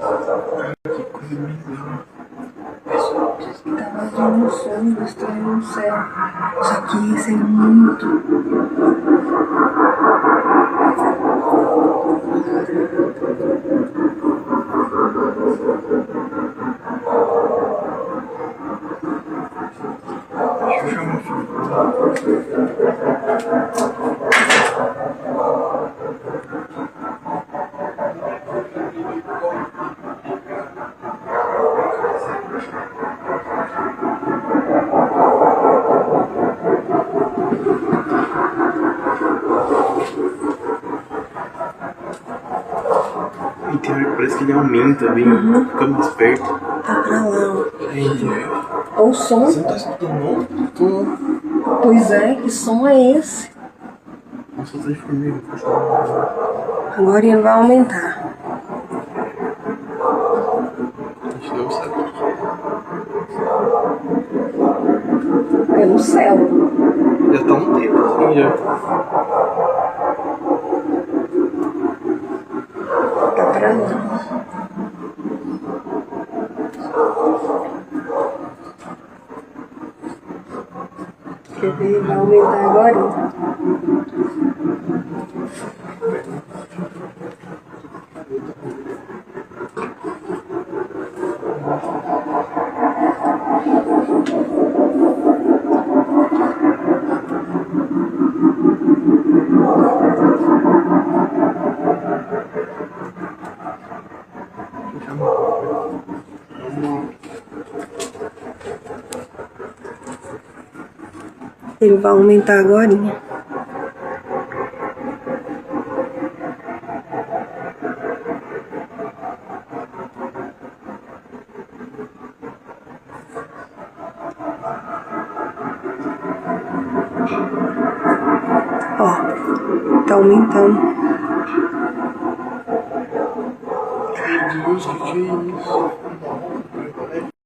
Que coisa bizarra. O pessoal disse que tava vendo um som estranho no céu. Só que esse é muito. Deixa eu chamar o filho. E tem hora que parece que ele aumenta, bem, fica mais perto. Tá pra lá, ó. Gente, Olha o som. você não tá escutando não? Tô. Pois é, que som é esse? Nossa, eu tô de formiga. Agora ele vai aumentar. A gente não sabe o que é. Pelo céu. Já tá um tempo assim já. Tá pra lá. Quer ver? Vai aumentar agora. Ele vai aumentar agora. Ó, tá aumentando. Meu Deus, que é isso?